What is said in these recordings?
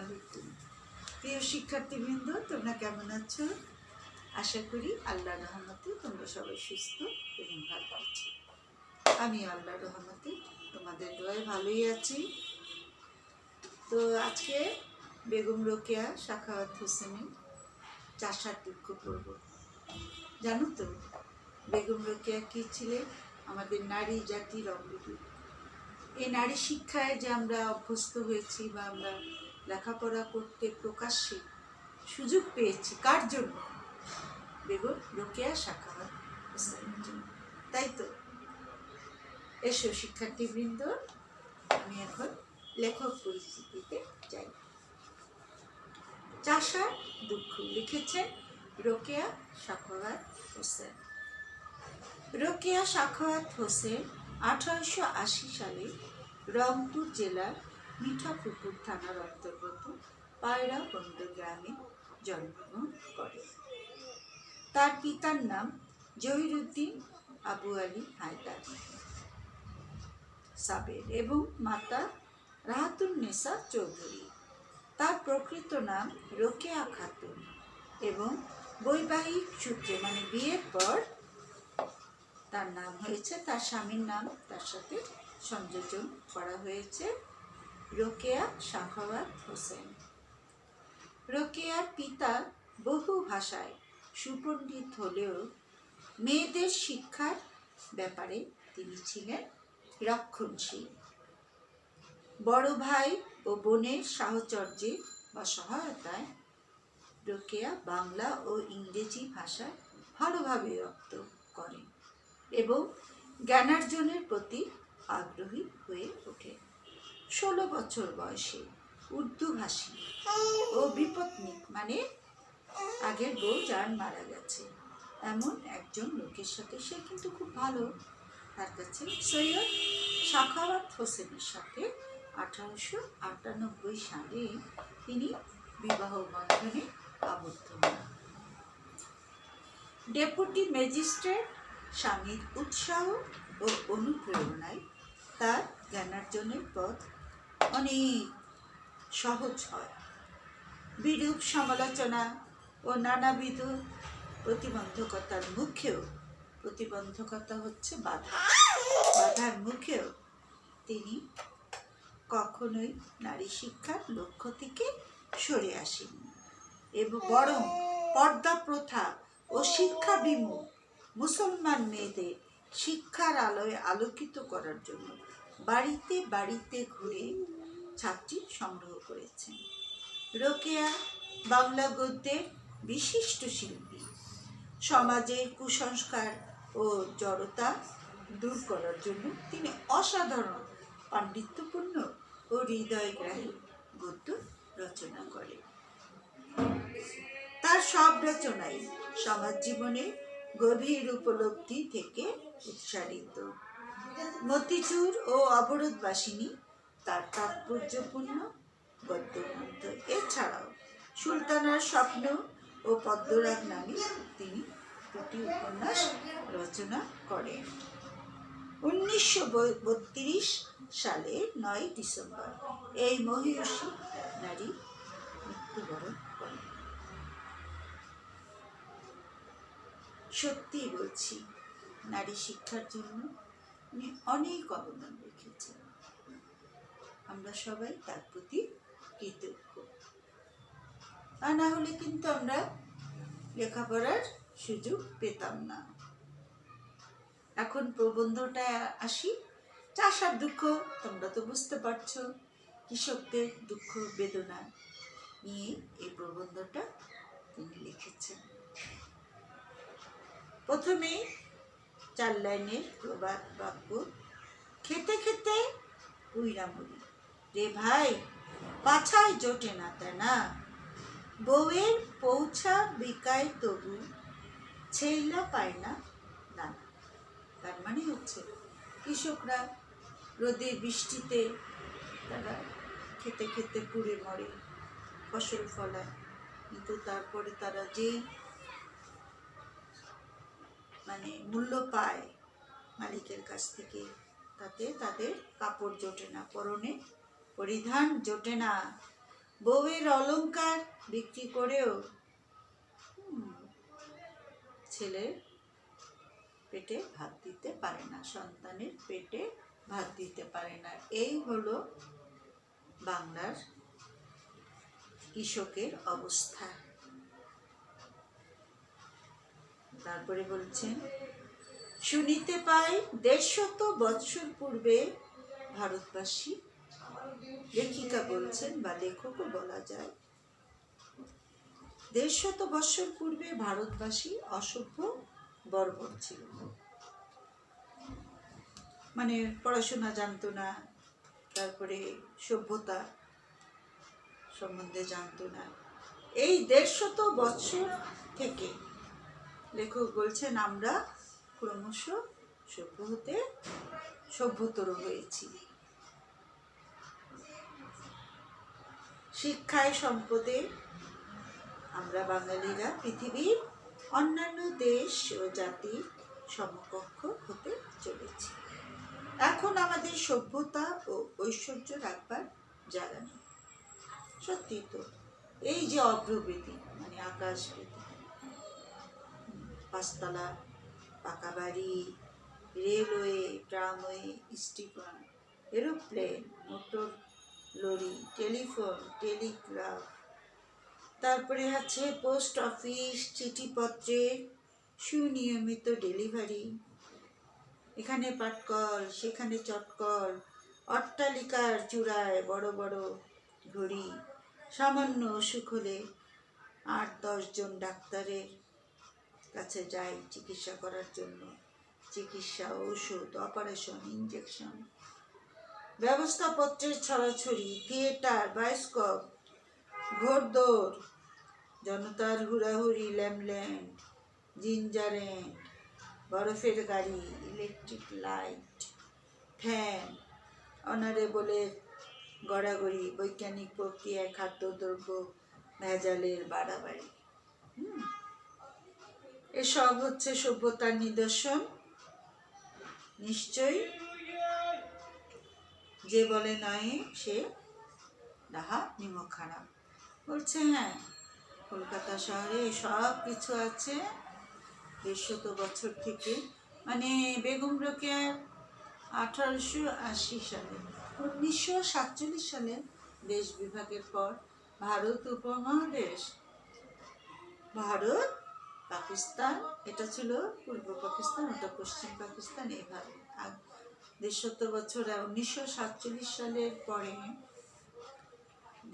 আলাইকুম। প্রিয় শিক্ষার্থীবৃন্দ, তোমরা কেমন আছো? আশা করি আল্লাহর রহমতে তোমরা সবাই সুস্থ এবং ভালো আছো। আমি আল্লাহর রহমতে তোমাদের দোয়ায় ভালোই আছি। তো আজকে বেগম রোকেয়া সাখাওয়াত হোসেনের চাষার দুঃখ পড়ব। জানো তো বেগম রোকেয়া কি ছিলেন? আমাদের নারী জাতির অগ্রদূত। এই নারী শিক্ষায় যে আমরা অভ্যস্ত হয়েছি বা আমরা লেখাপড়া করতে প্রকাশ্যে সুযোগ পেয়েছি, কার জন্য? বেগম রোকেয়া সাখাওয়াত হোসেনের জন্য, তাই তো? এসো শিক্ষার্থীবৃন্দ, আমি এখন লেখক পরিচিতিতে যাই। চাষার দুঃখ লিখেছেন রোকেয়া সাখাওয়াত হোসেন। রোকেয়া সাখাওয়াত হোসেন 1880 সালে রংপুর জেলার মিঠাপুকুর থানার অন্তর্গত পায়রা বন্দ গ্রামে জন্মগ্রহণ করেন। তার পিতার নাম জহিরুদ্দিন আবু আলী হায়দার সাবের এবং মাতা রাহাতুন্নেসা চৌধুরী। তার প্রকৃত নাম রোকেয়া খাতুন এবং বৈবাহিক সূত্রে মানে বিয়ের পর তার নাম হয়েছে, তার স্বামীর নাম তার সাথে সংযোজন করা হয়েছে রোকেয়া সাখাওয়াত হোসেন। রোকেয়ার পিতা বহু ভাষায় সুপণ্ডিত হলেও মেয়েদের শিক্ষার ব্যাপারে তিনি ছিলেন রক্ষণশীল। বড় ভাই ও বোনের সাহচর্যে বা সহায়তায় রোকেয়া বাংলা ও ইংরেজি ভাষা ভালোভাবে রপ্ত করেন এবং জ্ঞানার্জনের প্রতি আগ্রহী হয়ে ওঠে। 16 বছর বয়সে উর্দুভাষী ও বিপত্নিক মানে আগের বউ যার মারা গেছে এমন একজন লোকের সাথে, সে কিন্তু খুব ভালো, তার কাছে সৈয়দ সাখাওয়াত হোসেনের সাথে 1898 সালে তিনি বিবাহ বন্ধনে আবদ্ধ হন। ডেপুটি ম্যাজিস্ট্রেট স্বামীর উৎসাহ ও অনুপ্রেরণায় তার জ্ঞানার্জনের পথ অনেক সহজ হয়। বিরূপ সমালোচনা ও নানাবিধ প্রতিবন্ধকতার মুখেও, প্রতিবন্ধকতা হচ্ছে বাধার মুখেও তিনি কখনোই নারী শিক্ষার লক্ষ্য থেকে সরে আসেননি এবং বরং পর্দা প্রথা ও শিক্ষা বিমুখ মুসলমান মেয়েদের শিক্ষার আলোয় আলোকিত করার জন্য বাড়িতে বাড়িতে ঘুরে ছাত্রী সংগ্রহ করেছেন। রোকেয়া বাংলা গদ্যের বিশিষ্ট শিল্পী। সমাজের কুসংস্কার ও জড়তা দূর করার জন্য তিনি অসাধারণ পাণ্ডিত্যপূর্ণ ও হৃদয়গ্রাহী গদ্য রচনা করেন। তার সব রচনাই সমাজ জীবনের গভীর উপলব্ধি থেকে উৎসারিত। মতিচুর ও অবরোধবাসিনী তার তাৎপর্যপূর্ণ গদ্যগ্রন্থ। এছাড়াও সুলতানার স্বপ্ন ও পদ্মরাগ নামে তিনি দুটি উপন্যাস রচনা করেন। 1932 সালে 9 ডিসেম্বর এই মহিয়সী নারী মৃত্যুবরণ করেন। সত্যি বলছি, নারী শিক্ষার জন্য উনি অনেক অবদান রেখেছেন। আমরা সবাই তার প্রতি কৃতজ্ঞ। তা না হলে কিন্তু আমরা লেখাপড়ার সুযোগ পেতাম না। এখন প্রবন্ধটা আসি। চাষার দুঃখ তোমরা তো বুঝতে পারছো, কৃষকদের দুঃখ বেদনা নিয়ে এই প্রবন্ধটা তিনি লিখেছেন। প্রথমে 4 লাইনের প্রবাদ বাক্য। খেতে খেতে উইরা মরি রে ভাই, পাছায় জোটে না তা না, বউয়ের পৌঁছা বিকায় তবু ছেইলা পায় না দানা। তার মানে হচ্ছে কৃষকরা রোদে বৃষ্টিতে তারা খেতে খেতে পুড়ে মরে, ফসল ফলায়, কিন্তু তারপরে তারা যেই মানে মূল্য পায় মালিকের কাছ থেকে, তাতে তাদের কাপড় জোটে না, পরনে পরিধান জোটে না, বউয়ের অলংকার বিক্রি করেও ছেলের পেটে ভাত দিতে পারে না, সন্তানের পেটে ভাত দিতে পারে না। এই হলো বাংলার কৃষকের অবস্থা। তারপরে বলছেন, শুনিতে পাই 150 বৎসর পূর্বে ভারতবাসী, লেখিকা বলছেন বা লেখকও বলা যায়, 150 বৎসর পূর্বে ভারতবাসী অসভ্য বর্বর ছিল, মানে পড়াশোনা জানতো না, তারপরে সভ্যতা সম্বন্ধে জানতো না। এই 150 বৎসর থেকে লেখক বলছেন আমরা ক্রমশ সভ্যতর হয়েছি। শিক্ষায় সম্পদে আমরা বাঙালিরা পৃথিবীর অন্যান্য দেশ ও জাতির সমকক্ষ হতে চলেছি। এখন আমাদের সভ্যতা ও ঐশ্বর্য রাখবার জায়গা নেই। সত্যি তো, এই যে অগ্রগতি, মানে আকাশগতি, 5 তলা পাকা বাড়ি, railway, tramway, steamer, aeroplane, motor lorry, telephone, telegraph, তারপরে আছে পোস্ট অফিস, চিঠিপত্রের সুনিয়মিত ডেলিভারি, এখানে পাটকল, সেখানে চটকল, অট্টালিকার চূড়ায় বড় বড় ঘড়ি, সামান্য অসুখ হলে 8-10 জন ডাক্তারের কাছে যায় চিকিৎসা করার জন্য। চিকিৎসা, ঔষধ, অপারেশন, ইঞ্জেকশন, ব্যবস্থাপত্রের ছড়াছড়ি, থিয়েটার, বায়োস্কোপ, ঘোড়দৌড়, জনতার হুড়াহুড়ি, ল্যাম্পল্যান্ড, জিঞ্জারেন্ট, বরফের গাড়ি, ইলেকট্রিক লাইট, ফ্যান, অনারেবলের গড়াগড়ি, বৈজ্ঞানিক প্রক্রিয়ায় খাদ্যদ্রব্য ভেজালের বাড়াবাড়ি। এসব হচ্ছে সভ্যতার নিদর্শন। নিশ্চয়ই যে বলে নয় সে ডাহা নিমক খারাপ। বলছে হ্যাঁ, কলকাতা শহরে সব কিছু আছে 150 বছর থেকে, মানে বেগম রোকেয়ার 1880 সালে, 1947 সালে দেশ বিভাগের পর ভারত উপমহাদেশ, ভারত পাকিস্তান, এটা ছিল পূর্ব পাকিস্তান, ওটা পশ্চিম পাকিস্তান, এইভাবে 150 বছর, 1947 সালের পরে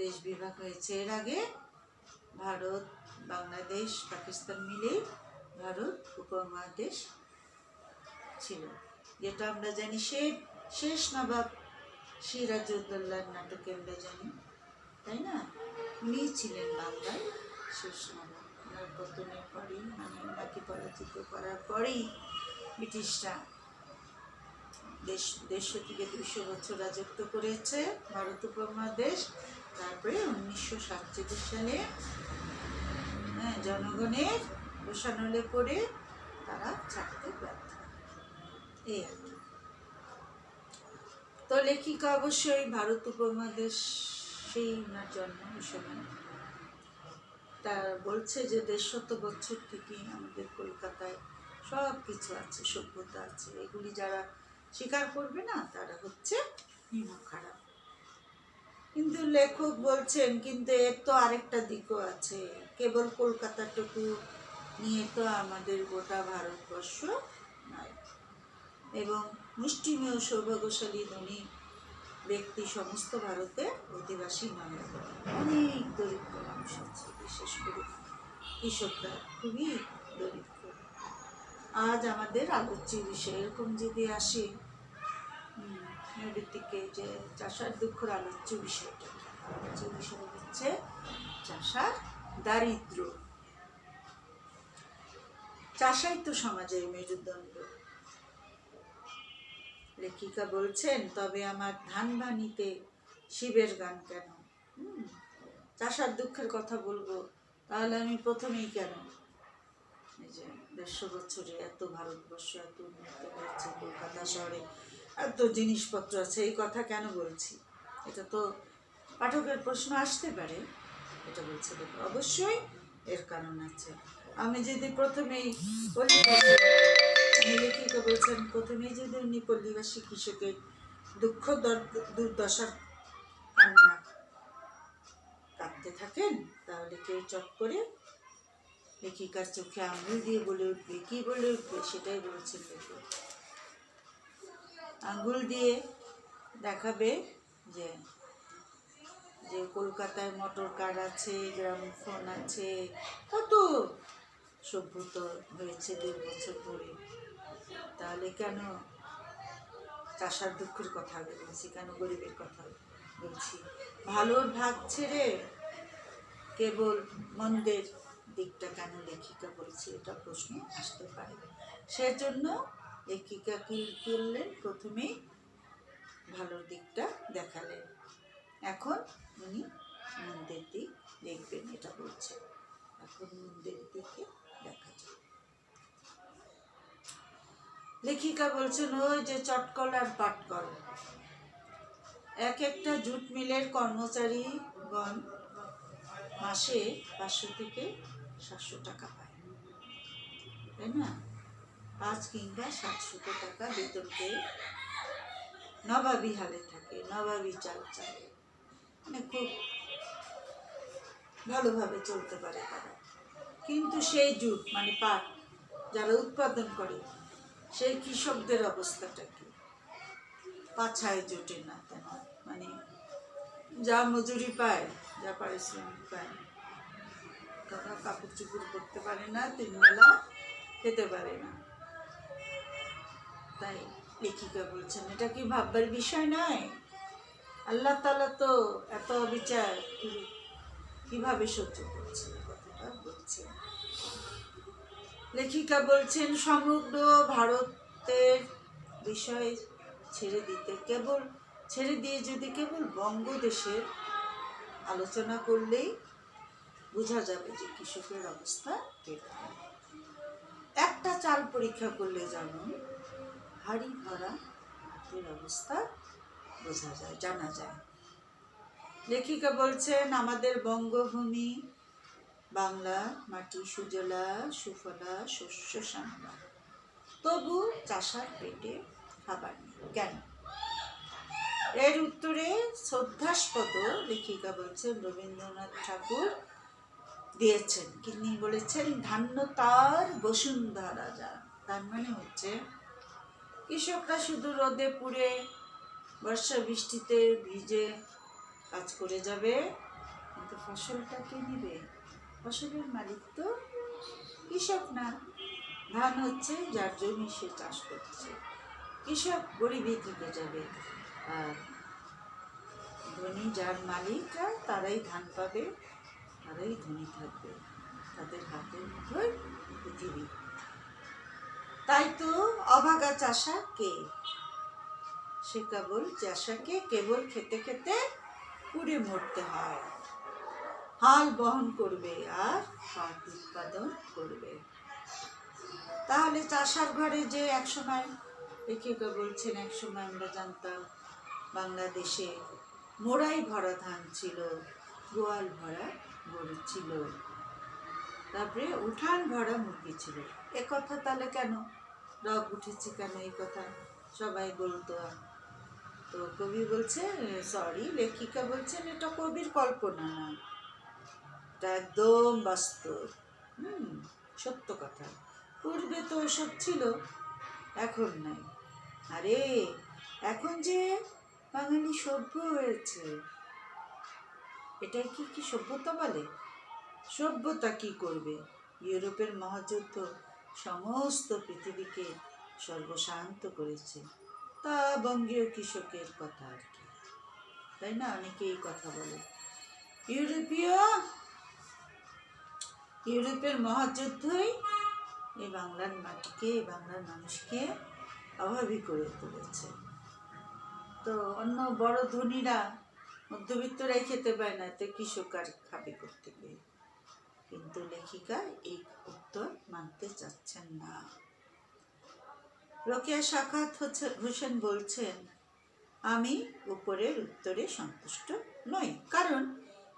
দেশ বিভাগ হয়েছে। এর আগে ভারত, বাংলাদেশ, পাকিস্তান মিলে ভারত উপমহাদেশ ছিল, যেটা আমরা জানি শেষ নবাব সিরাজউদ্দৌলার নাটকে আমরা জানি, তাই না? উনি ছিলেন বাংলার শেষ নবাব। ওনার পতনের পরেই, মানে ওনাকে পরাজিত করার পরেই ব্রিটিশরা 150 থেকে 200 বছর রাজত্ব করেছে ভারত উপমহাদেশ। তারপরে 1947 সালে জনগণের রোষানলে পড়ে তারা ছাড়তে ব্যর্থ। এই আর কি। তো লেখিকা অবশ্যই ভারত উপমহাদেশ, সেই ওনার জন্ম ওই সময়। তা বলছে যে 150 বছর থেকে আমাদের কলকাতায় সব কিছু আছে, সভ্যতা আছে। এগুলি যারা স্বীকার করবে না তারা হচ্ছে নিমক খারাপ। কিন্তু লেখক বলছেন কিন্তু এর তো আরেকটা দিকও আছে, কেবল কলকাতাটুকু নিয়ে তো আমাদের গোটা ভারতবর্ষ নয়, এবং মুষ্টিমেয় সৌভাগ্যশালী ধনী ব্যক্তি সমস্ত ভারতে অধিবাসী নয়। অনেক দরিদ্র মানুষ আছে, বিশেষ করে কৃষকরা খুবই দরিদ্র। আজ আমাদের আলোচ্য বিষয় এরকম যদি আসে নৈতিকে, যে চাষার দুঃখের আলোচ্য বিষয়টা, আলোচ্য বিষয় হচ্ছে চাষার দারিদ্র। চাষাই তো সমাজের মেরুদণ্ড। লেখিকা বলছেন, তবে আমার ধান ভানিতে শিবের গান কেন? চাষার দুঃখের কথা বলবো, তাহলে আমি প্রথমেই কেন এই যে 150 বছরে এত ভারতবর্ষ এত উন্নত হয়েছে, কলকাতা শহরে এত জিনিসপত্র আছে, এই কথা কেন বলছি? এটা তো পাঠকের প্রশ্ন আসতে পারে, এটা বলছে দেখো অবশ্যই এর কারণ আছে। আমি যদি প্রথমেই পল্লীবাসী, আমি লেখিকা বলছেন প্রথমেই যদি উনি পল্লীবাসী কৃষকের দুঃখ দুর্দশার কান্না কাঁদতে থাকেন, তাহলে কেউ চট করে লেখিকার চোখে আঙুল দিয়ে বলে উঠবে, কি বলে উঠবে সেটাই বলছেন লেখক। আঙুল দিয়ে দেখাবে যে যে কলকাতায় মোটর কার আছে, গ্রামোফোন আছে, কত সভ্যতা হয়েছে 1.5 বছর পরে, তাহলে কেন চাষার দুঃখের কথা বলছি, কেন গরিবের কথা বলছি? ভালোর ভাগ ছেড়ে কেবল মন্দের দিকটা কেন লেখিকা বলছি, এটা প্রশ্ন আসতে পারে। সেজন্য লেখিকা কি করলেন, প্রথমেই ভালোর দিকটা দেখালেন, এখন উনি মন্দের দিক দেখবেন, এটা বলছে। এখন মন্দের দিকে দেখা যায়। লেখিকা বলছেন ওই যে চটকল আর পাটকল, এক একটা জুট মিলের কর্মচারীগণ মাসে 500 থেকে 700 টাকা পায়, তাই না? 5 কিংবা 700 টাকা বেতন পেয়ে নবাবী হালে থাকে, নবাবী চাল চালে, মানে খুব ভালোভাবে চলতে পারে তারা। কিন্তু সেই জুট মানে পাট যারা উৎপাদন করে, সেই কৃষকদের অবস্থাটা কি? পাছায় জোটে না কেন, মানে যা মজুরি পায়, যা পারিশ্রমিক পায়, তারা কাপড় চুপড় করতে পারে না, 3 বেলা খেতে পারে না। তাই লেখিকা বলছেন এটা কি ভাববার বিষয় নয়? আল্লাহ তাআলা তো এত অবিচার কিভাবে সহ্য করছেন, কথাটা বলছেন। লেখিকা বলছেন সমগ্র ভারতের বিষয় ছেড়ে দিয়ে যদি কেবল বঙ্গদেশের আলোচনা করলেই বোঝা যাবে যে কৃষকের অবস্থা কিরকম। একটা চাল পরীক্ষা করলে যেমন হাড়ি ভরা হাতের অবস্থা বোঝা যায়, জানা যায়। লেখিকা বলছেন আমাদের বঙ্গভূমি বাংলা মাটি সুজলা সুফলা শস্য শ্যামলা, তবু চাষার পেটে খাবার নেই কেন? এর উত্তরে শ্রদ্ধাস্পদ লেখিকা বলছেন রবীন্দ্রনাথ ঠাকুর দিয়েছেন। তিনি বলেছেন ধান্য তার বসুন্ধরা যা, তার মানে হচ্ছে কৃষকরা শুধু রোদে পুড়ে বর্ষা বৃষ্টিতে ভিজে কাজ করে যাবে, কিন্তু ফসলটা কে নিবে? ফসলের মালিক তো কৃষক না। ধান হচ্ছে যার জমি সে চাষ করছে, কৃষক গরিবই থেকে যাবে, আর ধনী যার মালিকরা তারাই ধান পাবে, তারাই ধনী থাকবে, তাদের হাতের মুঠোয় পৃথিবী। তাই তো অভাগা চাষা কে? সে কেবল চাষাকে কেবল খেতে খেতে পুড়ে মরতে হয়, হাল বহন করবে আর পাট উৎপাদন করবে। তাহলে চাষার ঘরে যে একসময়, লেখিকা বলছেন একসময় আমরা জানতাম বাংলাদেশে মোড়াই ভরা ধান ছিল, গোয়াল ভরা গরু ছিল, তারপরে উঠান ভরা মুরগি ছিল। এ কথা তাহলে কেন রব উঠেছে, কেন এই কথা সবাই বলতো? তো কবি বলছে, লেখিকা বলছেন এটা কবির কল্পনা না, এটা একদম বাস্তব, সত্য কথা। পূর্বে তো ওসব ছিল, এখন নাই। আরে এখন যে বাঙালি সভ্য হয়েছে, এটাই কি সভ্যতা বলে? সভ্যতা কি করবে? ইউরোপের মহাযুদ্ধ সমস্ত পৃথিবীকে সর্বশান্ত করেছে, তা বঙ্গীয় কৃষকের কথা আর কি, তাই না? অনেকে এই কথা বলে। ইউরোপের মহাযুদ্ধই এই বাংলার মাটিকে, বাংলার মানুষকে অভাবী করে তুলেছে। তো অন্য বড় ধনীরা মধ্যবিত্তরাই খেতে পায় না, তো কৃষক আর খাবে করতে গিয়ে। কিন্তু লেখিকা এই উত্তর মানতে চাচ্ছেন না। রোকেয়া সাখাত হোসেন বলছেন আমি উপরের উত্তরে সন্তুষ্ট নই, কারণ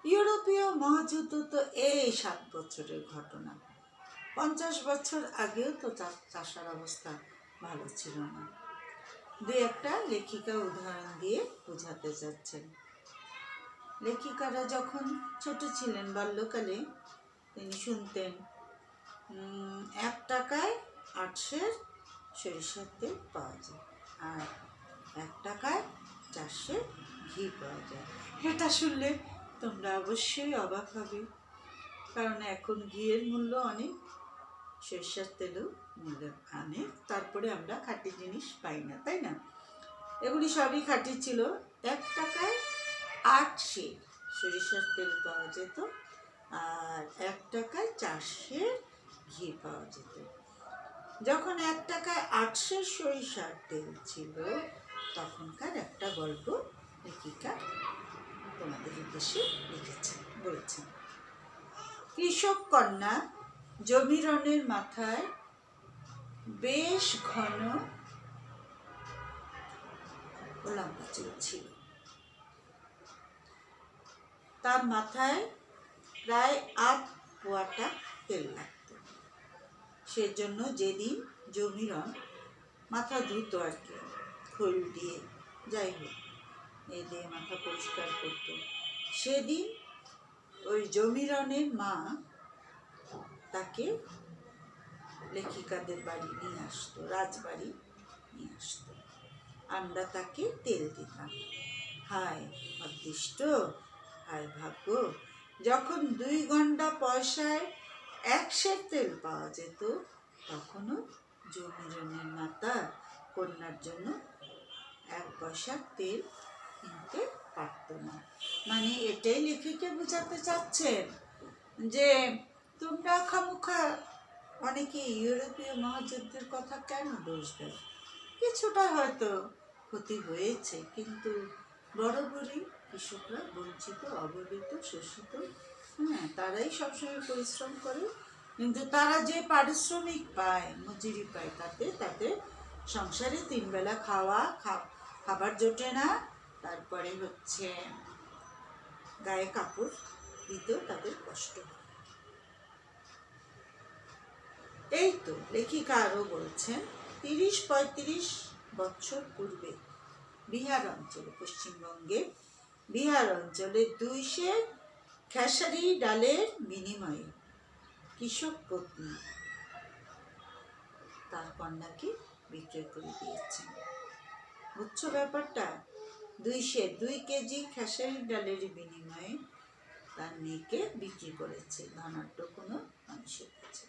ইউরোপীয় মহাযুদ্ধ তো এই 7 বছরের ঘটনা। 50 বছর আগেও তো চাষার অবস্থা ভালো ছিল না। দুই একটা লেখিকা উদাহরণ দিয়ে বোঝাতে যাচ্ছেন। লেখিকারা যখন ছোট ছিলেন, বাল্যকালে তিনি শুনতেন 1 টাকায় 8 সের সরিষার তেল পাওয়া যায়, আর 1 টাকায় 4 সের ঘি পাওয়া যায়। এটা শুনলে তোমরা অবশ্যই অবাক হবে, কারণ এখন ঘিয়ের মূল্য অনেক, সরিষার তেলও মূল্য অনেক, তারপরে আমরা খাঁটি জিনিস পাই না, তাই না? এগুলি সবই খাঁটি ছিল। 1 টাকায় 8 সের সরিষার তেল পাওয়া যেত, আর 1 টাকায় 4 সের ঘি পাওয়া যেত। যখন 1 টাকায় 8 সের সরিষার তেল ছিল, তখনকার একটা গল্প লেখিকা তোমাদের উদ্দেশ্যে লিখেছেন, বলেছেন। কৃষক কন্যা জমিরনের মাথায় বেশ ঘন লম্বা চুল ছিল। তার মাথায় প্রায় 8 পোয়াটা তেল লাগত। সেজন্য যেদিন জমিরন মাথা ধুত আর কি, খোল দিয়ে, যাই হোক, এই দিয়ে মাথা পরিষ্কার করত, সেদিন ওই জমিরনের মা তাকে লেখিকাদের বাড়ি নিয়ে আসতো, রাজবাড়ি নিয়ে আসতো। আমরা তাকে তেল দিতাম। হায় অদৃষ্ট, হায় ভাগ্য, যখন 2 গন্ডা পয়সায় 1 সের তেল পাওয়া যেত, তখনও জমিরনের মাতা কন্যার জন্য 1 পয়সার তেল কিনতে পারত না। মানে এটাই লেখিকা বোঝাতে চাচ্ছেন যে তোমরা খামোখা অনেকে ইউরোপীয় মহাযুদ্ধের কথা কেন দোষ দেয়? কিছুটা হয়তো ক্ষতি হয়েছে, কিন্তু বরাবরই কৃষকরা বঞ্চিত, অবহেলিত, শোষিত। তারাই সবসময় পরিশ্রম করে, কিন্তু তারা যে পারিশ্রমিক পায়, মজুরি পায়, তাতে তাদের সংসারে 3 বেলা খাবার জোটে না, তারপরে হচ্ছে গায়ে কাপড় দিতেও তাদের কষ্ট হয়। এই তো লেখিকা আরও বলছেন, 30-35 বছর পূর্বে বিহার অঞ্চলে, পশ্চিমবঙ্গে বিহার অঞ্চলে 2 সের খেসারি ডালের বিনিময়ে কৃষক পত্নী তার কন্যাকে বিক্রয় করে দিয়েছেন। বুঝছো ব্যাপারটা? 2 কেজি খেসারি ডালের বিনিময়ে তার মেয়েকে বিক্রি করেছে ধনাঢ্য কোনো মানুষের কাছে।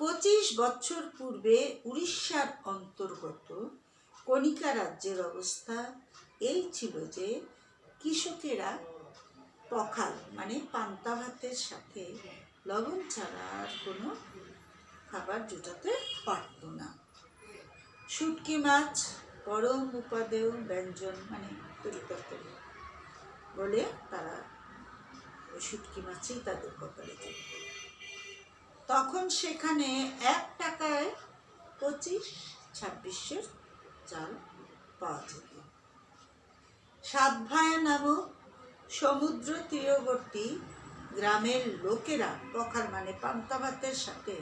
25 বছর পূর্বে উড়িষ্যার অন্তর্গত কণিকা রাজ্যের অবস্থা এই ছিল যে কৃষকেরা পখাল মানে পান্তা ভাতের সাথে লবণ ছাড়া আর কোনো খাবার জোটাতে পারত না। শুটকি মাছ পরম উপাদেয় ব্যঞ্জন, মানে তরিতরকারি বলে তারা ওই শুটকি মাছই তাদের কপালে দিত। তখন সেখানে 1 টাকায় 25-26 সের চাল পাওয়া যেত। সাতভায়া নামক সমুদ্র তীরবর্তী গ্রামের লোকেরা পখাল মানে পান্তা ভাতের সাথে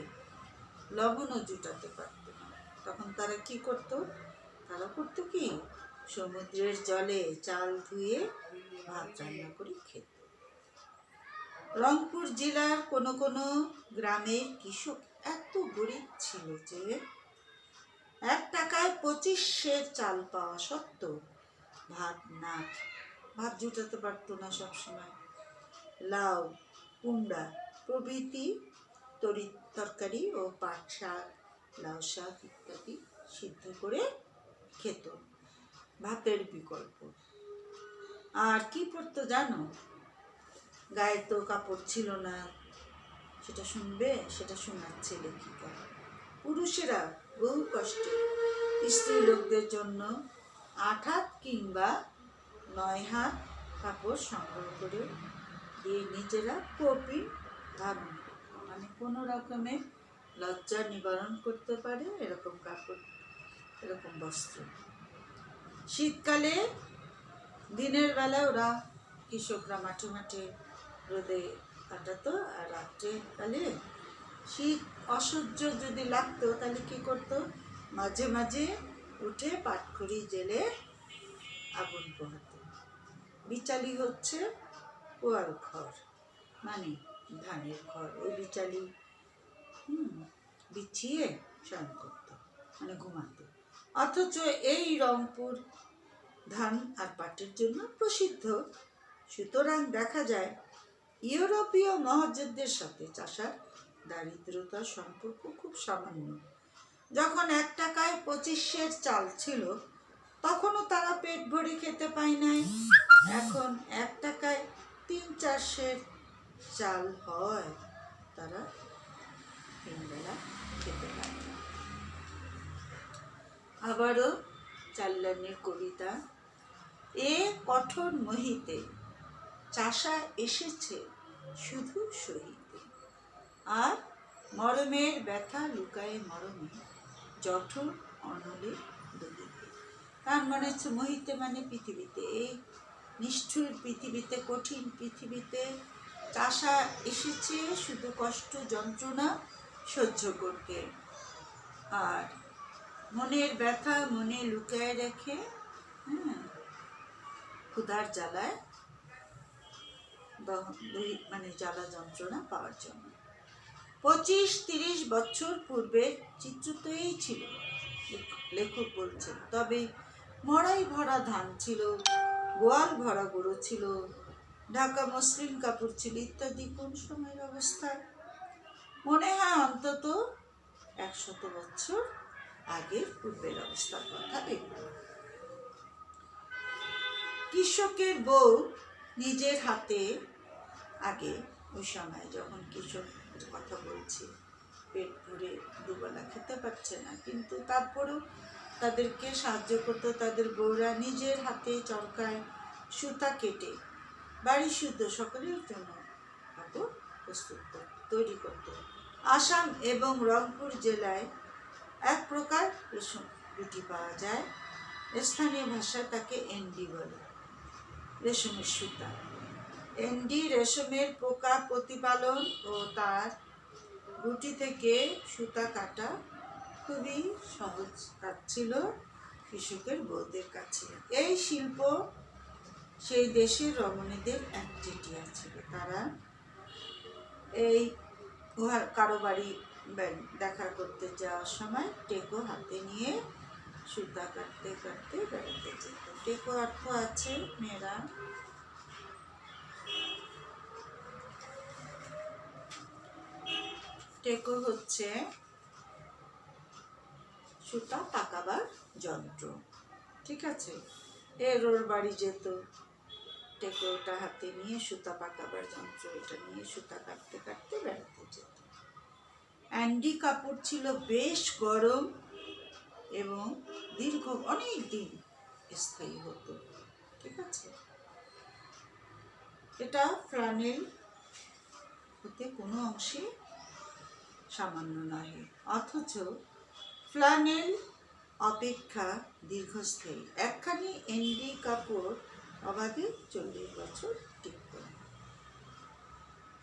লবণও জুটাতে পারত না। তখন তারা কি করত? তারা করতো কি, সমুদ্রের জলে চাল ধুয়ে ভাত রান্না করে খেত। রংপুর জেলার কোনো কোনো গ্রামের কৃষক এত গরিব ছিল যে 1 টাকায় 25 সের চাল পাওয়া সত্ত্বেও ভাত জুটাতে পারত না। সবসময় লাউ, কুমড়া প্রভৃতি তরকারি ও পাট শাক, লাউ শাক ইত্যাদি সিদ্ধ করে খেত, ভাতের বিকল্প। আর কি পড়তো জানো? গায়ে তো কাপড় ছিল না, সেটা শুনবে, সেটা শোনাচ্ছে লেখিকা। পুরুষেরা বহু কষ্টে স্ত্রী লোকদের জন্য 8 হাত কিংবা 9 হাত কাপড় সংগ্রহ করে দিয়ে নিজেরা কপিন ধারণ করত, মানে কোনো রকমের লজ্জা নিবারণ করতে পারে এরকম কাপড়, এরকম বস্ত্র শীতকালে দিনের বেলা ওরা কৃষকরা মাঠে মাঠে রোদে কাটাতো, আর রাত্রেকালে শীত অসহ্য যদি লাগতো তাহলে কি করতো, মাঝে মাঝে উঠে পাটখড়ি জেলে আগুন পোহাতো। বিচালি হচ্ছে পোয়াল খড়, মানে ধানের খড়, ওই বিচালি বিছিয়ে শয়ন করত, মানে ঘুমাতো। অথচ এই রংপুর ধান আর পাটের জন্য প্রসিদ্ধ। সুতরাং দেখা যায় ইউরোপীয় মহাযুদ্ধের সাথে চাষার দারিদ্রতার সম্পর্ক খুব সামান্য। যখন 1 টাকায় 25 সের চাল ছিল তখনও তারা পেট ভরে খেতে পায় নাই। এখন 1 টাকায় 3-4 সের চাল হয়, তারা 3 বেলা খেতে পায় না। আবারও চাল্লানের কবিতা, এ কঠোর মহিতে চাষা এসেছে শুধু সহিতে, আর মরমের ব্যথা লুকায়ে মরমে জঠর অনলে দলিতে। তার মানে হচ্ছে মহিতে মানে পৃথিবীতে, এই নিষ্ঠুর পৃথিবীতে, কঠিন পৃথিবীতে চাষা এসেছে শুধু কষ্ট যন্ত্রণা সহ্য করতে, আর মনের ব্যথা মনে লুকায় রেখে ক্ষুধার জ্বালায় মানে জ্বালা যন্ত্রণা পাওয়ার জন্য। 25-30 বছর পূর্বে চিত্র তো এই ছিল, লেখক বলছেন। তবে মড়াই ভরা ধান ছিল, গোয়াল ভরা গরু ছিল, ঢাকা মসলিন কাপড় ছিল ইত্যাদি কোন সময়ের অবস্থা? মনে হয় অন্তত 100 বছর আগের পূর্বের অবস্থার কথা দেখব। কৃষকের বউ নিজের হাতে, আগে ওই সময় যখন কৃষক কথা বলছি, পেট ভরে দুবেলা খেতে পারছে না, কিন্তু তারপরেও তাদেরকে সাহায্য করতো তাদের বউরা, নিজের হাতে চরকায় সুতা কেটে বাড়ি শুদ্ধ সকলের জন্য কাপড় প্রস্তুত তৈরি করত। আসাম এবং রংপুর জেলায় এক প্রকার রেশম রুটি পাওয়া যায়, স্থানীয় ভাষায় তাকে এন্ডি বলে, রেশমের সুতা। এন্ডি রেশমের পোকা প্রতিপালন ও তার রুটি থেকে সুতা কাটা খুবই সহজ কাজ ছিল কৃষকের বউদের কাছে। এই শিল্প সেই দেশের রমণীদের একচেটিয়া ছিল। তারা এই কারো বাড়ি দেখা করতে যাওয়ার সময় টেকো হাতে নিয়ে সুতা কাটতে কাটতে বেড়াতে যেত। টেকো অর্থ আছে মেয়েরা, টেকো হচ্ছে সুতা পাকাবার যন্ত্র, ঠিক আছে। ওর বাড়ি যেত, টেকোটা হাতে নিয়ে সুতা পাকাবার যন্ত্র, এটা নিয়ে সুতা কাটতে কাটতে বেড়াতে যেত। অ্যান্ডি কাপড় ছিল বেশ গরম এবং দীর্ঘ অনেক দিন স্থায়ী হতো, ঠিক আছে। এটা ফ্লানেল হতে কোনো অংশে সামান্য নয়, অথচ ফ্লানেল অপেক্ষা দীর্ঘস্থায়ী। একখানি এন্ডি কাপড় অবাধে 40 বছর টিকত।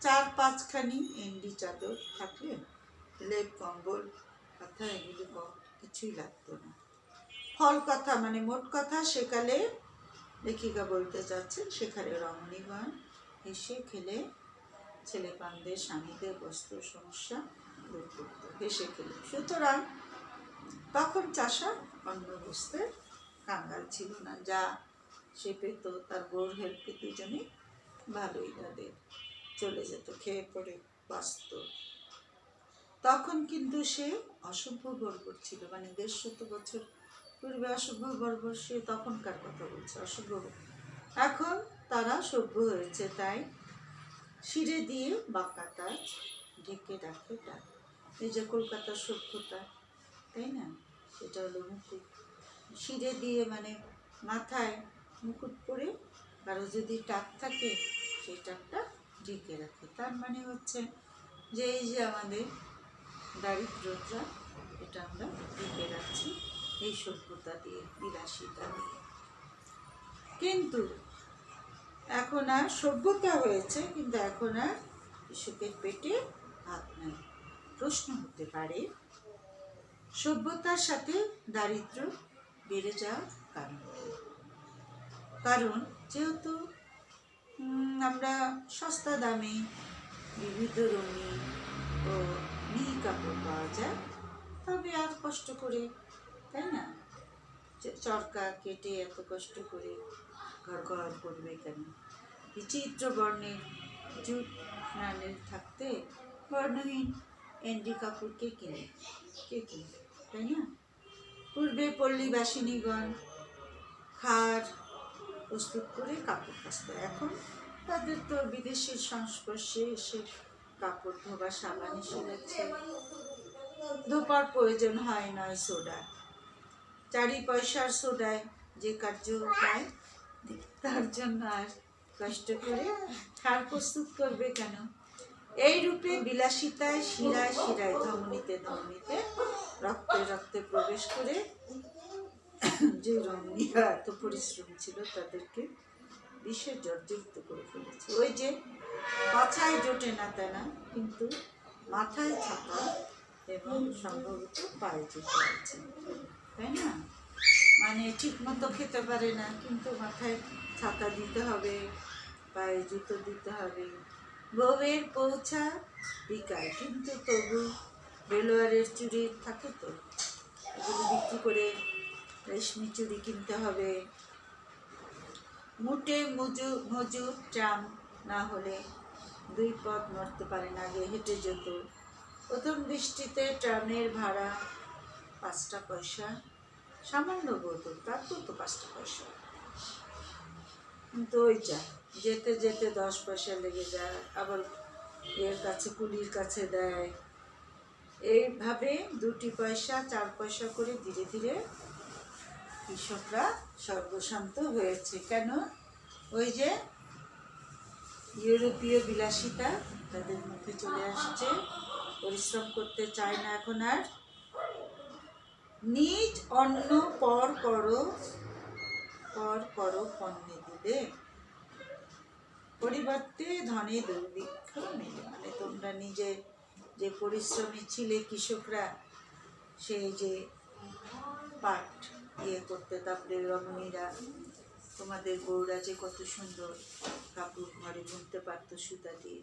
4-5খানি এন্ডি চাদর থাকলে লেপ কম্বল কথা এগুলো কিছুই লাগতো না। ফল কথা মানে মোট কথা, সেকালে লেখিকা বলতে চাচ্ছেন সেখানে রমণীগণ হেসে খেলে ছেলেপানদের স্বামীদের বস্ত্র সমস্যা দূর করত, হেসে খেলে। সুতরাং তখন চাষা অন্য বস্ত্রের কাঙ্গাল ছিল না, যা সে পেত তার বউর হেল্পে দুজনে ভালোই তাদের চলে যেত, খেয়ে পড়ে বাঁচত। তখন কিন্তু সে অসভ্য বর্বর ছিল, মানে 150 বছর পূর্বে অসভ্য বর্বর, সে তখনকার কথা বলছে, অসভ্য। এখন তারা সভ্য হয়েছে, তাই শিরে দিয়ে বাঁকাটা ঢেকে রাখে ডাক। এই যে কলকাতার সভ্যতা, তাই না, সেটা হলো মুকুট। শিরে দিয়ে মানে মাথায় মুকুট পরে কারো যদি টাক থাকে সেই টাকটা ঢেকে রাখে। তার মানে হচ্ছে যে এই যে আমাদের দারিদ্রতা, এটা আমরা ঢেকে রাখছি এই সভ্যতা দিয়ে, বিলাসিতা দিয়ে। কিন্তু এখন আর সভ্যতা হয়েছে, কিন্তু এখন আর কৃষকের পেটে ভাত নাই। প্রশ্ন হতে পারে, সভ্যতার সাথে দারিদ্র্য বেড়ে যাওয়ার কারণ কি? কারণ যেহেতু আমরা সস্তা দামে বিবিধ রঙিন ও মিহি কাপড় পাওয়া যায়, তবে আর কষ্ট করে, তাই না, চরকা কেটে এত কষ্ট করে ঘর ঘর করবে কেন? বিচিত্র বর্ণের জুট নানের থাকতে বর্ণহীন এন্ডি কাপড় কে কিনে, তাই না? পূর্বে পল্লীবাসিনীগণ খার প্রস্তুত করে কাপড় কাচত, এখন তাদের তো বিদেশের সংস্পর্শে এসে কাপড় ধোবা সাবান এসে যাচ্ছে, ধোপার প্রয়োজন হয় নয় সোডা। 4 পয়সার সোডায় যে কার্য পায়, তার জন্য আর কষ্ট করে খার প্রস্তুত করবে কেন? এই রূপে বিলাসিতায় শিরায় শিরায় ধমনীতে ধমনীতে রক্তে রক্তে প্রবেশ করে যে রমণীরা এত পরিশ্রম ছিল তাদেরকে বিষে জর্জরিত করে ফেলেছে। ওই যে পাছায় জোটে না তা না, কিন্তু মাথায় ছাতা এবং সম্ভবত পায়ে জুতো আছে, তাই না? মানে ঠিক মতো খেতে পারে না, কিন্তু মাথায় ছাতা দিতে হবে, পায়ে জুতো দিতে হবে। বউয়ের পৌঁছা বিকায়, কিন্তু তবু বেলোয়ারের চুড়ি থাকে তো, এগুলো বিক্রি করে রেশমি চুড়ি কিনতে হবে। মুটে মজুর ট্রাম না হলে 2 পথ নড়তে পারে না, আগে হেঁটে যেত। প্রথম দৃষ্টিতে ট্রামের ভাড়া 5 পয়সা, সামান্য বোধ, তার তো 5 পয়সা, কিন্তু ওই যা যেতে যেতে 10 পয়সা লেগে যায়, আবার এর কাছে কুলির কাছে দেয়। এইভাবে 2 পয়সা 4 পয়সা করে ধীরে ধীরে কৃষকরা সর্বশান্ত হয়েছে। কেন? ওই যে ইউরোপীয় বিলাসিতা তাদের মধ্যে চলে আসছে, পরিশ্রম করতে চায় না এখন আর। নিজ অন্ন পর করো পণ্যে দিলে, পরিবর্তে ধনে দুর্ভিক্ষ মেলে। মানে তোমরা নিজে যে পরিশ্রমী ছিলে কৃষকরা, সেই যে পাট করতে, তারপরে রমণীরা, তোমাদের বউরা যে কত সুন্দর কাপড় ঘরে বুনতে পারতো সুতা দিয়ে,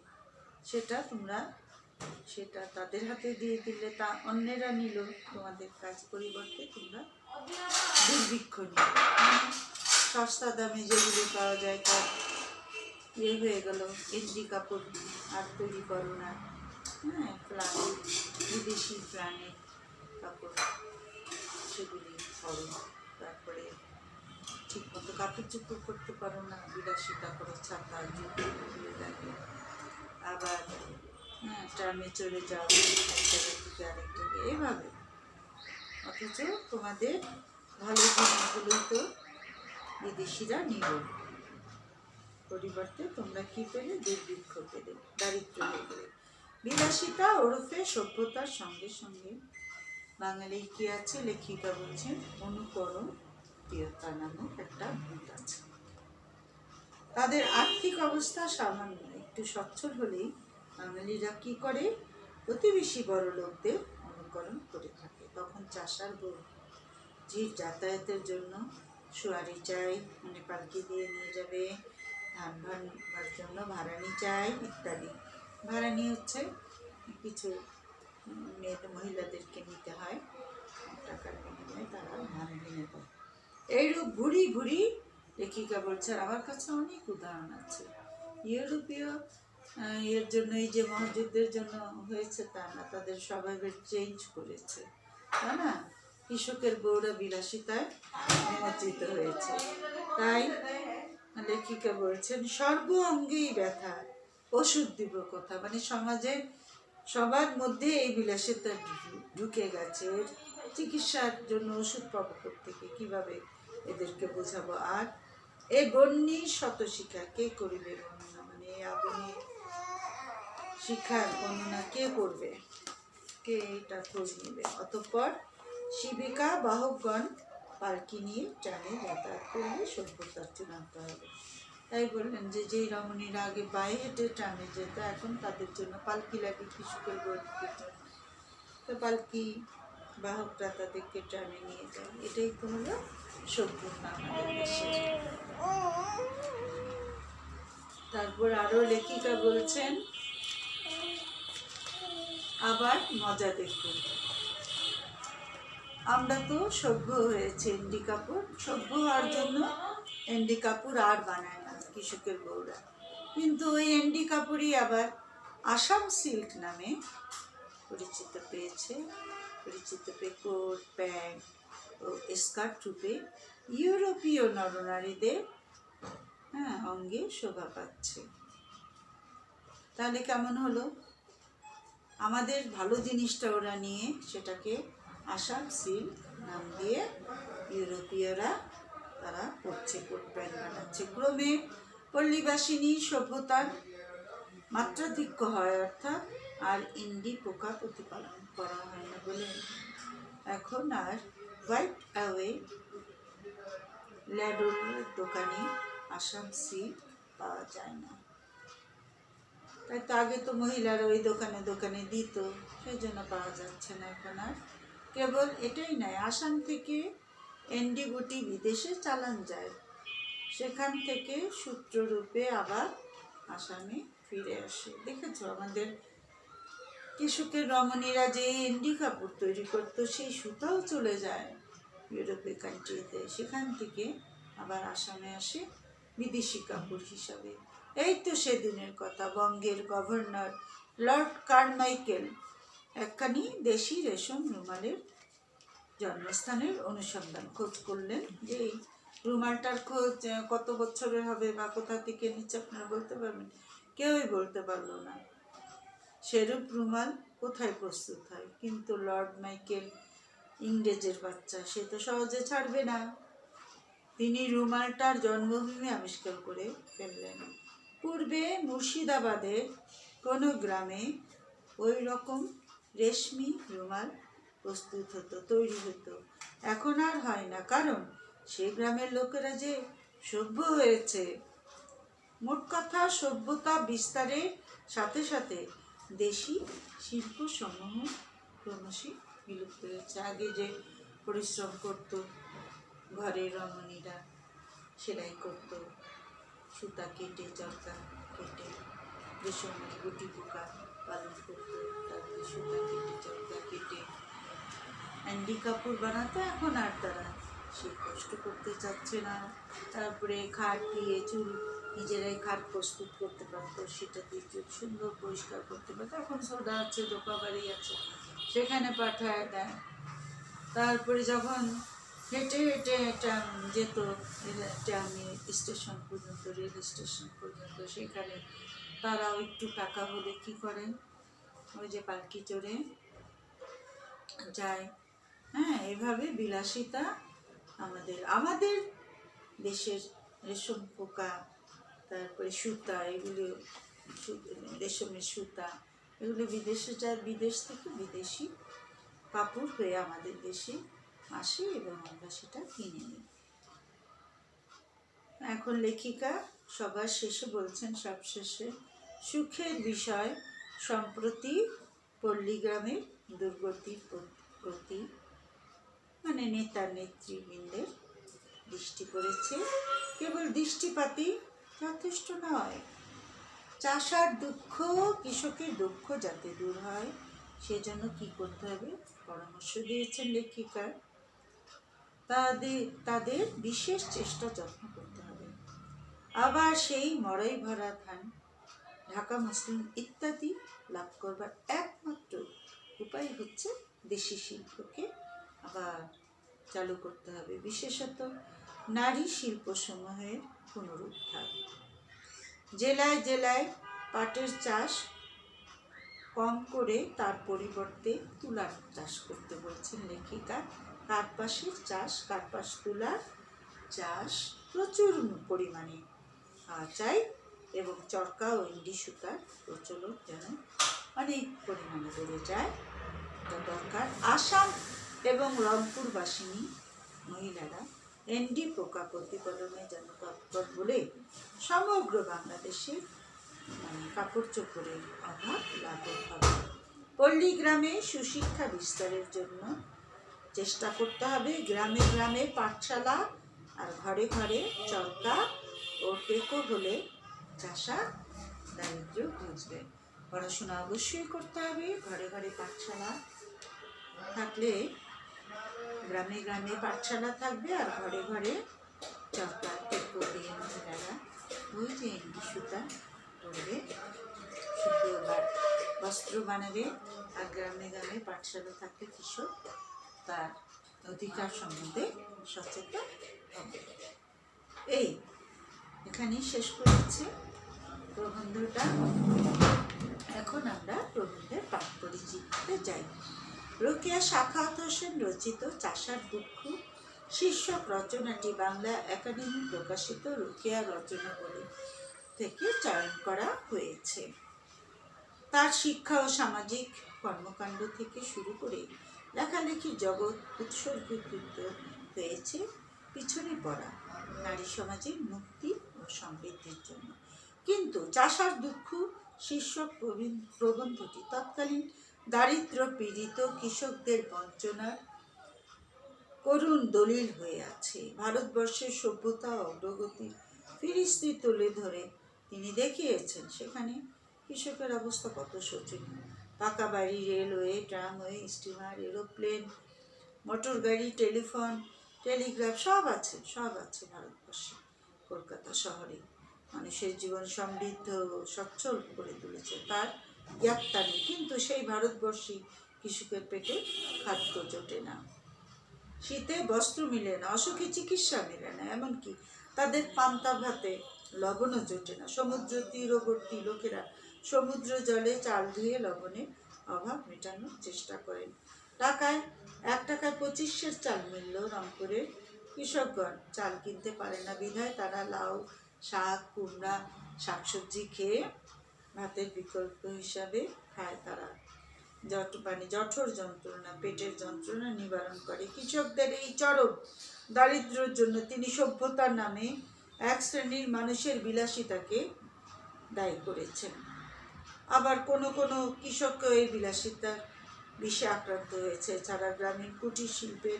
সেটা তাদের হাতে দিয়ে দিলে তা অন্যেরা নিল তোমাদের কাজ, পরিবর্তে তোমরা দুর্ভিক্ষ নিলে। সস্তা দামে যেগুলি পাওয়া যায় তার হয়ে গেল, এন্ডি কাপড় আর তৈরি করো না, হ্যাঁ, প্লানের বিদেশি প্লানের কাপড় সেগুলি করো, তারপরে ঠিক মতো কাপড় চোপড় করতে পারো না, বিলাসিতা করো, ছাতা জুতো খুলে থাকে, আবার ট্রামে চলে যাও এক জায়গা থেকে আরেক জায়গায়, এভাবে। অথচ তোমাদের ভালো জিনিসগুলোই তো বিদেশিরা নিল, পরিবর্তে তোমরা কি পেলে? দুর্ভিক্ষ পেলে, দারিদ্র হয়ে গেলে। বিলাসিতা ওরফে সভ্যতার সঙ্গে সঙ্গে বাঙালির কি আছে? লেখিকা বলছেন অনুকরণ প্রিয়তা নামক একটা ভূত আছে। তাদের আর্থিক অবস্থা সামান্য একটু সচ্ছল হলেই বাঙালিরা কি করে? প্রতিবেশী বড় লোকদের অনুকরণ করে থাকে। তখন চাষার বউ জির যাতায়াতের জন্য সোয়ারি চাই, মানে পালকি দিয়ে নিয়ে যাবে, ধান ভাঙবার জন্য ভাড়ানি চাই ইত্যাদি। ভাড়ানি হচ্ছে কিছু মহিলাদেরকে নিতে হয়, টাকার বিনিময়ে তারা ধান ভেঙে দেয়। এইরূপ ঘুরি ঘুরি, লেখিকা বলছে, আমার কাছে অনেক উদাহরণ আছে। ইউরোপীয় এর জন্য, এই যে মহাযুদ্ধের জন্য হয়েছে তা না, তাদের স্বভাবের চেঞ্জ করেছে, তাই না? কৃষকের বউরা বিলাসিতায় নিমজ্জিত হয়েছে। তাই লেখিকা বলছেন সর্ব অঙ্গেই ব্যথা, ওষুধ দিব কথা। মানে সমাজে সবার মধ্যে এই বিলাসিতা ঢুকে গেছে, চিকিৎসার জন্য ওষুধ পাবো থেকে, কীভাবে এদেরকে বোঝাবো? আর এই বন্যী শত শিক্ষা কে করিবে বর্ণনা? মানে এই আগুনে শিক্ষার বর্ণনা কে করবে? কে এটা খোঁজ নেবে? অতঃপর শিবিকা বাহকগণ পালকি নিয়ে ট্রামে যাতায়াত করলে সভ্যতার চূড়ান্ত হবে। তাই বললেন যে যেই রমণীরা আগে পায়ে হেঁটে ট্রামে যেত, এখন তাদের জন্য পালকি লাগে কৃষকের গরিবদের জন্য। তো পালকি বাহকরা তাদেরকে ট্রামে নিয়ে যায়। এটাই তো হলো সভ্যতা আমাদের দেশের। তারপর আরো লেখিকা বলছেন, আবার মজা দেখুন। আমরা তো সভ্য হয়েছে, এনডি কাপুর সভ্য হওয়ার জন্য এনডি কাপুর আর বানায় না কৃষকের বউরা, কিন্তু ওই এনডি কাপুরই আবার আসাম সিল্ক নামে পরিচিত পেয়ে কোট প্যান্ট ও স্কার্ট রূপে ইউরোপীয় নরনারীদের অঙ্গে শোভা পাচ্ছে। তাহলে কেমন হলো? আমাদের ভালো জিনিসটা ওরা নিয়ে সেটাকে আসাম সিল্ক নাম দিয়ে ইউরোপীয়রা তারা পড়ছে, কোট প্যান্ট বানাচ্ছে। ক্রমে পল্লীবাসিনী সভ্যতার মাত্রাধিক্য হয়, অর্থাৎ আর ইন্ডি পোকা প্রতিপালন করা হয় না বলে এখন আর হোয়াইট অ্যাওয়ে ল্যাডোর দোকানে আসাম সিল্ক পাওয়া যায় না। তাই তো আগে তো মহিলারা ওই দোকানে দোকানে দিত, সেই জন্য পাওয়া যাচ্ছে না এখন আর। কেবল এটাই নয়, আসাম থেকে এনডি গুটি বিদেশে চালান যায়, সেখান থেকে সূত্ররূপে আবার আসামে ফিরে আসে। দেখেছো আমাদের কৃষকের রমণীরা যে এনডি কাপড় তৈরি করতো, সেই সুতাও চলে যায় ইউরোপীয় কান্ট্রিতে, সেখান থেকে আবার আসামে আসে বিদেশি কাপড় হিসাবে। এই তো সেদিনের কথা, বঙ্গের গভর্নর লর্ড কারমাইকেল একখানি দেশি রেশম রুমালের জন্মস্থানের খোঁজ করলেন, যে এই রুমালটার খোঁজ কত বছরের হবে বা কোথা থেকে নিচ্ছে আপনারা বলতে পারবেন? কেউই বলতে পারলো না সেরূপ রুমাল কোথায় প্রস্তুত হয়। কিন্তু লর্ড মাইকেল ইংরেজের বাচ্চা, সে তো সহজে ছাড়বে না। তিনি রুমালটার জন্মভূমি আবিষ্কার করে ফেললেন। পূর্বে মুর্শিদাবাদের কোনো গ্রামে ওই রকম রেশমি রুমাল প্রস্তুত হতো, তৈরি হতো। এখন আর হয় না, কারণ সে গ্রামের লোকেরা যে সভ্য হয়েছে। মোট কথা, সভ্যতা বিস্তারের সাথে সাথে দেশি শিল্প সমূহ ক্রমশই বিলুপ্ত হয়েছে। আগে যে পরিশ্রম করত ঘরের রমণীরা, সেলাই করত, সুতা কেটে চরকা কেটে রেশমের গুটি পোকা পালন করত, তারপরে সুতা কেটে চরকা কেটে এনডি কাপড় বানাতো, এখন আর তারা সে কষ্ট করতে চাচ্ছে না। তারপরে খাট দিয়ে চুল নিজেরাই খাট প্রস্তুত করতে পারতো, সেটা দিয়ে চুল সুন্দর পরিষ্কার করতে পারতো। এখন সোডা আছে, দোপা বাড়ি আছে, সেখানে পাঠায় দেয়। তারপরে যখন হেঁটে হেঁটে যেত স্টেশন পর্যন্ত, রেল স্টেশন পর্যন্ত, সেখানে তারাও একটু টাকা হলে কি করেন, ওই যে পালকি চড়ে যায়। এভাবে বিলাসিতা আমাদের দেশের রেশম পোকা, তারপরে সুতা, এগুলো রেশমের সুতা, এগুলো বিদেশে যায়। বিদেশ থেকে বিদেশি কাপড় হয়ে আমাদের দেশে আসে এবং আমরা সেটা কিনে নিই। এখন লেখিকা সবার শেষে বলছেন, সবশেষে, সুখের বিষয় সম্প্রতি পল্লীগ্রামের দুর্গতির প্রতি নেতা নেতৃবৃন্দের দৃষ্টি পড়েছে। কেবল দৃষ্টিপাতই যথেষ্ট নয়, চাষার দুঃখ, কৃষকের দুঃখ যাতে দূর হয়, সেজন্য কি করতে হবে পরামর্শ দিয়েছেন লেখিকা। তাদের বিশেষ চেষ্টা যত্ন করতে হবে। আবার সেই মড়াই ভরা ধান, ঢাকা মুসলিম ইত্যাদি লাভ করবার একমাত্র উপায় হচ্ছে দেশি শিল্পকে আবার চালু করতে হবে, বিশেষত নারী শিল্পসমূহের পুনরুদ্ধার। জেলায় জেলায় পাটের চাষ কম করে তার পরিবর্তে তুলার চাষ করতে বলছেন লেখিকা। কার্পাসের চাষ, কার্পাস তুলার চাষ প্রচুর পরিমাণে চাই এবং চরকা ও ইন্ডি সুতার প্রচলন যেন অনেক পরিমাণে বেড়ে যায়, এটা দরকার। আসাম এবং রংপুরবাসিনী মহিলারা এনডি পোকা প্রতিপালনে যেন তৎপর বলে সমগ্র বাংলাদেশে কাপড় চোপড়ের অভাব লাঘব হবে। পল্লী গ্রামে সুশিক্ষা বিস্তারের জন্য চেষ্টা করতে হবে। গ্রামে গ্রামে পাঠশালা আর ঘরে ঘরে চরকা ও টেকো হলে চাষা দারিদ্র্য বুঝবে। পড়াশোনা অবশ্যই করতে হবে। ঘরে ঘরে পাঠশালা থাকলে গ্রামে গ্রামে পাঠশালা থাকবে, আর ঘরে ঘরে চরকা টেকো দিয়ে মহিলারা ওই যে এন্ডি সুতা করবে, সুন্দর বস্ত্র বানাবে। আর গ্রামে গ্রামে পাঠশালা থাকলে কৃষক তার অধিকার সম্বন্ধে সচেতন হবে। এই এখানেই শেষ করেছে প্রবন্ধটা। এখন আমরা প্রবন্ধের পাঠ পরিচিতিতে যাই। রোকেয়া সাখাওয়াত হোসেন রচিত চাষার দুঃখ শীর্ষক রচনাটি বাংলা একাডেমি প্রকাশিত রোকেয়া রচনাবলী থেকে চয়ন করা হয়েছে। তার শিক্ষা ও সামাজিক কর্মকাণ্ড থেকে শুরু করে লেখালেখির জগৎ উৎসর্গীকৃত হয়েছে পিছনে পড়া নারী সমাজের মুক্তি ও সমৃদ্ধির জন্য। কিন্তু চাষার দুঃখ শীর্ষক প্রবন্ধটি তৎকালীন দারিদ্র পীড়িত কৃষকদের বঞ্চনার করুণ দলিল হয়ে আছে। ভারতবর্ষের সভ্যতা ও অগ্রগতির ফিরিস্তি তুলে ধরে তিনি দেখিয়েছেন সেখানে কৃষকের অবস্থা কত শোচনীয়। পাকা বাড়ি, railway, tramway, steamer, aeroplane, motor গাড়ি, টেলিফোন, টেলিগ্রাফ সব আছে ভারতবর্ষে। কলকাতা শহরে মানুষের জীবন সমৃদ্ধ ও সচ্ছল করে তুলেছে তার জ্ঞাতানি। কিন্তু সেই ভারতবর্ষে কৃষকের পেটে খাদ্য জোটে না, শীতে বস্ত্র মিলে না, অসুখে চিকিৎসা মেলে না, এমনকি তাদের পান্তা ভাতে লবণও জোটে না। সমুদ্র তীরবর্তী লোকেরা সমুদ্র জলে চাল ধুয়ে লবণের অভাব মেটানোর চেষ্টা করেন। টাকায় 1 টাকায় 25 সের চাল মিলল রংপুরের কৃষকগণ চাল কিনতে পারে না বিধায় তারা লাউ, শাক, কুমড়া, শাকসবজি খেয়ে ভাতের বিকল্প হিসাবে খায়। তারা জঠর যন্ত্রণা, পেটের যন্ত্রণা নিবারণ করে। কৃষকদের এই চরম দারিদ্র্যের জন্য তিনি সভ্যতার নামে এক শ্রেণীর মানুষের বিলাসিতাকে দায়ী করেছেন। আবার কোনো কোনো কৃষকও এই বিলাসিতার বিষে আক্রান্ত হয়েছে। এছাড়া গ্রামীণ কুটির শিল্পের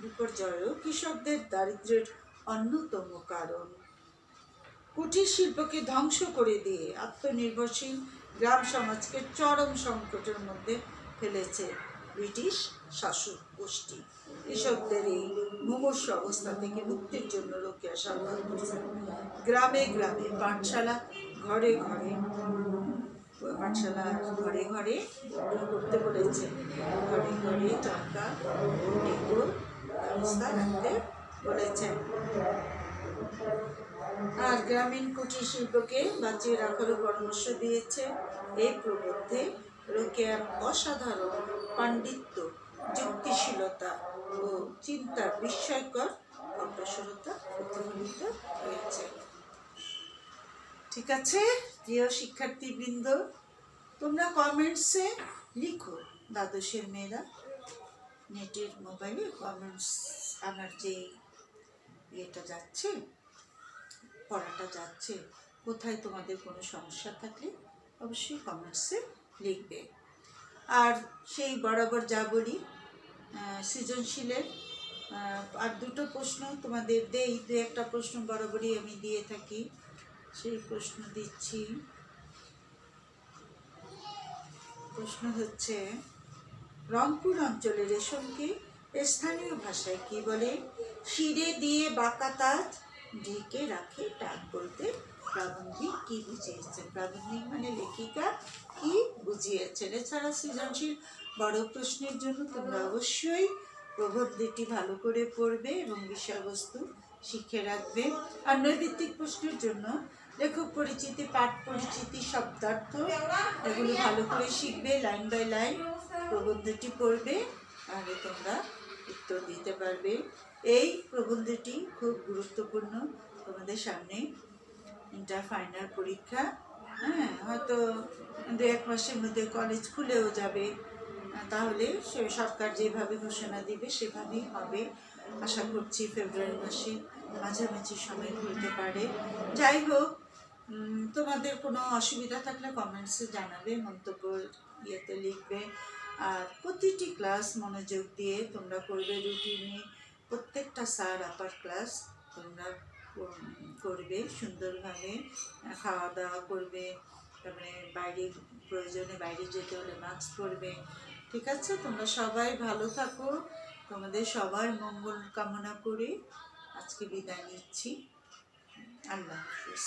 বিপর্যয়ও কৃষকদের দারিদ্র্যের অন্যতম কারণ। কুটির শিল্পকে ধ্বংস করে দিয়ে আত্মনির্ভরশীল গ্রাম সমাজকে চরম সংকটের মধ্যে ফেলেছে ব্রিটিশ শাসক গোষ্ঠী। কৃষকদের এই মুমূর্ষু অবস্থা থেকে মুক্তির জন্য রোকেয়া সাখাওয়াত হোসেন গ্রামে গ্রামে পাঠশালা ঘরে ঘরে করতে বলেছে। ঘরে ঘরে চরকা টেকোর ব্যবস্থা রাখতে বলেছেন। আর গ্রামীণ কুটির শিল্পকে বাঁচিয়ে রাখারও পরামর্শ দিয়েছে। এই প্রবন্ধে রোকেয়ার অসাধারণ পাণ্ডিত্য, যুক্তিশীলতা ও চিন্তার বিস্ময়কর অগ্রসরতা প্রতিফলিত হয়েছে। ঠিক আছে প্রিয় শিক্ষার্থীবৃন্দ, তোমরা কমেন্টসে লিখো। দ্বাদশের মেয়েরা নেটের মোবাইলে কমেন্টস, আমার যে ইয়েটা যাচ্ছে, পড়াটা যাচ্ছে, কোথায় তোমাদের কোনো সমস্যা থাকলে অবশ্যই কমেন্টসে লিখবে। আর সেই বরাবর যা বলি, সৃজনশীলের আর 2টো প্রশ্ন তোমাদের দেই। 2-1টা প্রশ্ন বরাবরই আমি দিয়ে থাকি, সেই প্রশ্ন দিচ্ছি। প্রশ্ন হচ্ছে, রংপুর অঞ্চলের রেশমকে স্থানীয় ভাষায় কি বলে? শিরে দিয়ে বাঁকা তাজ ঢেকে রাখে টাক বলতে প্রাবন্ধিক কি বুঝিয়েছেন? প্রাবন্ধিক মানে লেখিকা কি বুঝিয়েছেন? এছাড়া সৃজনশীল বড় প্রশ্নের জন্য তোমরা অবশ্যই প্রবন্ধটি ভালো করে পড়বে এবং বিষয়বস্তু শিখে রাখবে। আর নৈর্ভিত্তিক প্রশ্নের জন্য লেখক পরিচিতি, পাঠ পরিচিতি, শব্দার্থ এগুলো ভালো করে শিখবে। লাইন বাই লাইন প্রবন্ধটি পড়বে, তাহলে তোমরা উত্তর দিতে পারবে। এই প্রবন্ধটি খুব গুরুত্বপূর্ণ তোমাদের সামনে। ইন্টার ফাইনাল পরীক্ষা, হয়তো 2-1 মাসের মধ্যে কলেজ খুলেও যাবে, তাহলে সরকার যেভাবে ঘোষণা দিবে সেভাবেই হবে। আশা করছি ফেব্রুয়ারি মাসে মাঝামাঝি সময় খুলতে পারে। যাই হোক, তোমাদের কোনো অসুবিধা থাকলে কমেন্টসে জানাবে, মন্তব্য ইয়েতে লিখবে। আর প্রতিটি ক্লাস মনোযোগ দিয়ে তোমরা করবে, রুটিনে প্রত্যেকটা স্যার আপার ক্লাস তোমরা করবে সুন্দরভাবে, খাওয়া দাওয়া করবে, তারপরে বাইরে প্রয়োজনে বাইরে যেতে হলে মাস্ক পরবে। ঠিক আছে, তোমরা সবাই ভালো থাকো, তোমাদের সবার মঙ্গল কামনা করে আজকে বিদায় নিচ্ছি। আল্লাহ হাফিজ।